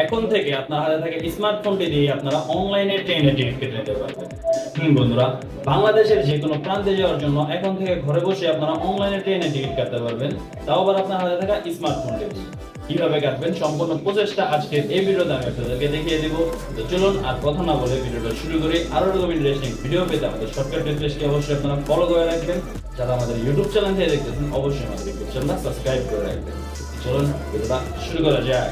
এখন থেকে আপনার হাতে থাকে স্মার্টফোনটি দিয়ে আপনারা অনলাইনে ট্রেনের টিকিট কেটে নিতে পারবেন। বন্ধুরা, বাংলাদেশের যে কোনো প্রান্তে যাওয়ার জন্য এখন থেকে ঘরে বসে আপনারা অনলাইনে ট্রেনের টিকিট কাটতে পারবেন, তাও আবার আপনার হাতে থাকা স্মার্টফোনটি দিয়ে। কিভাবে কাটবেন সম্পূর্ণ প্রচেষ্টা আজকের এই ভিডিওতে আমি আপনাদেরকে দেখিয়ে দিব। তো চলুন আর কথা না বলে ভিডিওটা শুরু করি। আরো এরকম ইন্টারেস্টিং ভিডিও পেতে আমাদের শর্টকাট রিকোয়েস্টকে অবশ্যই আপনারা ফলো করে রাখবেন। যারা আমাদের ইউটিউব চ্যানেল থেকে দেখতেছেন অবশ্যই আমাদের ইউটিউব চ্যানেলটা সাবস্ক্রাইব করে রাখবেন। চলুন ভিডিওটা শুরু করা যাক।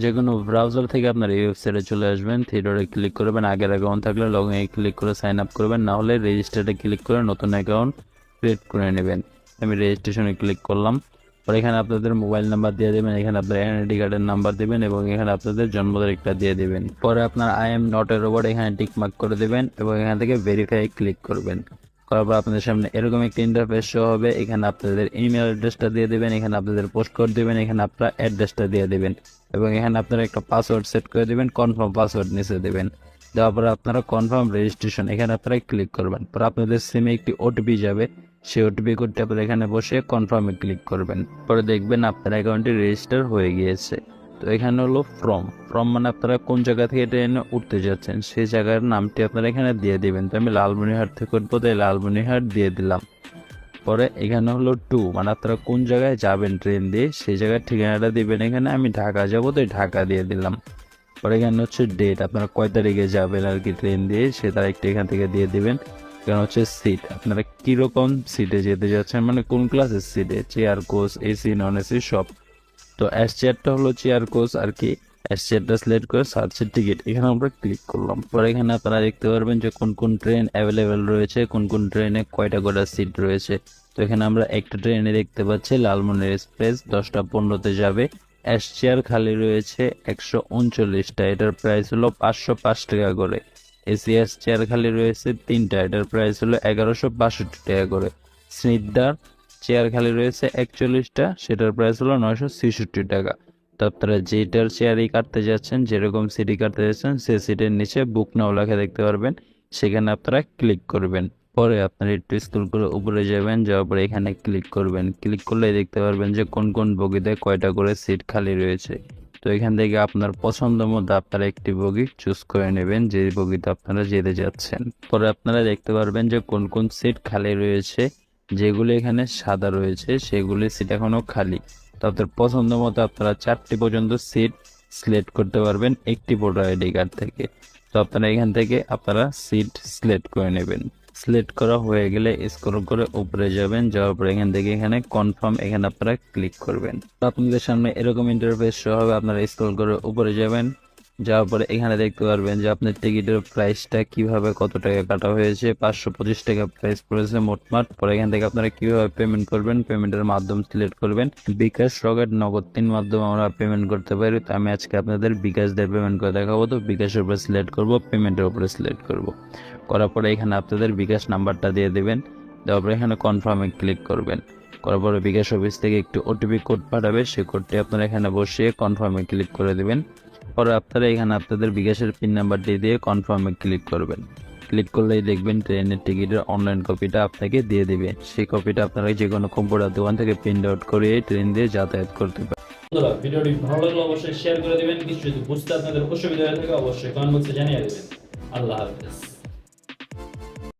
যে কোনো ব্রাউজার থেকে আপনার এই ওয়েবসাইটে চলে আসবেন, থিয়েটারে ক্লিক করবেন, আগের অ্যাকাউন্ট থাকলে লগ ইনে ক্লিক করে সাইন আপ করবেন, না হলে রেজিস্টারে ক্লিক করে নতুন অ্যাকাউন্ট ক্রিয়েট করে নেবেন। আমি রেজিস্ট্রেশনে ক্লিক করলাম। পরে এখানে আপনাদের মোবাইল নাম্বার দিয়ে দেবেন, এখানে আপনার এনআইডি কার্ডের নাম্বার দেবেন এবং এখানে আপনাদের জন্ম তারিখটা দিয়ে দেবেন। পরে আপনার I am not a robot এখানে টিক মার্ক করে দেবেন এবং এখান থেকে ভেরিফাই ক্লিক করবেন। করার পর আপনাদের সামনে এরকম একটা ইন্টারফেস শো হবে। এখানে আপনাদের ইমেল অ্যাড্রেসটা দিয়ে দেবেন, এখানে আপনাদের পোস্ট কোড দেবেন, এখানে আপনার অ্যাড্রেসটা দিয়ে দেবেন এবং এখানে আপনারা একটা পাসওয়ার্ড সেট করে দেবেন, কনফার্ম পাসওয়ার্ড নিচে দেবেন। দেওয়ার পরে আপনারা কনফার্ম রেজিস্ট্রেশন এখানে আপনারা ক্লিক করবেন। পরে আপনাদের সিমে একটি ওটিপি যাবে, সেই ওটিপি কোডটি আপনারা এখানে বসে কনফার্মে ক্লিক করবেন। পরে দেখবেন আপনার অ্যাকাউন্টটি রেজিস্টার হয়ে গিয়েছে। তো এখানে হলো ফ্রম মানে আপনারা কোন জায়গা থেকে ট্রেনে উঠতে যাচ্ছেন সেই জায়গার নামটি আপনারা এখানে দিয়ে দিবেন। তো আমি লালমনিরহাট থেকে উঠবো, তাই লালমনিরহাট দিয়ে দিলাম। পরে এখানে হলো টু মানে আপনারা কোন জায়গায় যাবেন ট্রেন দিয়ে সেই জায়গার ঠিকানাটা দিবেন। এখানে আমি ঢাকা যাবো, তাই ঢাকা দিয়ে দিলাম। পরে এখানে হচ্ছে ডেট, আপনারা কয় তারিখে যাবেন আর কি ট্রেন দিয়ে সে তারিখটা এখান থেকে দিয়ে দিবেন। এখানে হচ্ছে সিট, আপনারা কিরকম সিটে যেতে যাচ্ছেন, মানে কোন ক্লাসের সিটে, chair coach AC non AC সব। তো এস চেয়ারটা হলো চেয়ার কোচ আর কি। এস চেয়ারটা সিলেক্ট করে সার্চের টিকিট এখানে আমরা ক্লিক করলাম। পরে এখানে আপনারা দেখতে পারবেন যে কোন কোন ট্রেন অ্যাভেলেবেল রয়েছে, কোন কোন ট্রেনে কয়টা করে সিট রয়েছে। তো এখানে আমরা একটা ট্রেনে দেখতে পাচ্ছি লালমনির এক্সপ্রেস 10টা 15-তে যাবে। এস চেয়ার খালি রয়েছে 139টা, এটার প্রাইস হলো 505 টাকা করে। এসি এস চেয়ার খালি রয়েছে 3টা, এটার প্রাইস হলো 1162 টাকা করে। স্নিগ্ধার চেয়ার খালি রয়েছে 41টা, সেটার প্রাইস হলো 966 টাকা। তো আপনারা যেটার চেয়ারই কাটতে যাচ্ছেন, যেরকম সিটি কাটতে যাচ্ছেন সেই সিটের নিচে বুক নাও লেখা দেখতে পারবেন, সেখানে আপনারা ক্লিক করবেন। পরে আপনারা একটু স্ক্রল করে উপরে যাবেন, যাওয়ার পরে এখানে ক্লিক করবেন। ক্লিক করলে দেখতে পারবেন যে কোন কোন বগিতে কয়টা করে সিট খালি রয়েছে। তো এখান থেকে আপনার পছন্দ মতো আপনারা একটি বগি চুজ করে নেবেন, যে বগিতে আপনারা যেতে যাচ্ছেন। পরে আপনারা দেখতে পারবেন যে কোন কোন সিট খালি রয়েছে, যেগুলো এখানে সাদা রয়েছে সেগুলি সিট এখনো খালি। তো আপনার পছন্দ মতো আপনারা 4টি পর্যন্ত সিট সিলেক্ট করতে পারবেন একটি ভোটার আইডি কার্ড থেকে। তো আপনারা এখান থেকে আপনারা সিট সিলেক্ট করে নেবেন। সিলেক্ট করা হয়ে গেলে স্ক্রল করে উপরে যাবেন, যাওয়ার পরে এখান থেকে এখানে কনফার্ম এখানে আপনারা ক্লিক করবেন। তো আপনাদের সামনে এরকম ইন্টারফেস শো হবে। আপনারা স্ক্রল করে উপরে যাবেন, যাওয়ার পরে এখানে দেখতে পারবেন যে আপনার টিকিটের প্রাইসটা কিভাবে কত টাকা কাটা হয়েছে। 525 টাকা প্রাইস পড়েছে মোটমাট। পরে এখান থেকে আপনারা কিভাবে পেমেন্ট করবেন, পেমেন্টের মাধ্যম সিলেক্ট করবেন। বিকাশ, রকেট, নগদ 3 মাধ্যমে আমরা পেমেন্ট করতে পারি। তো আমি আজকে আপনাদের বিকাশ দিয়ে পেমেন্ট করে দেখাবো। তো বিকাশের উপরে সিলেক্ট করব, পেমেন্টের উপরে সিলেক্ট করব। করার পরে এখানে আপনাদের বিকাশ নাম্বারটা দিয়ে দেবেন। দেওয়ার পরে এখানে কনফার্মে ক্লিক করবেন। করার পরে বিকাশ অফিস থেকে একটু ওটিপি কোড পাঠাবে, সেই কোডটি আপনারা এখানে বসিয়ে কনফার্মে ক্লিক করে দেবেন। পরে আপনারা এখানে আপনাদের বিকাশের পিন নাম্বারটি দিয়ে কনফার্মে ক্লিক করবেন। ক্লিক করলেই দেখবেন ট্রেনের টিকিটের অনলাইন কপিটা আপনাকে দিয়ে দিবে। সেই কপিটা আপনারা যে কোনো কম্পিউটার দোকান থেকে প্রিন্ট আউট করে ট্রেন দিয়ে যাতায়াত করতে পারেন। বন্ধুরা, ভিডিওটি ভালো লাগলে অবশ্যই শেয়ার করে দিবেন। কিছু যদি বুঝতে আপনাদের অসুবিধা হয়ে থাকে অবশ্যই কমেন্ট বক্সে জানিয়ে দেবেন। আল্লাহ হাফেজ।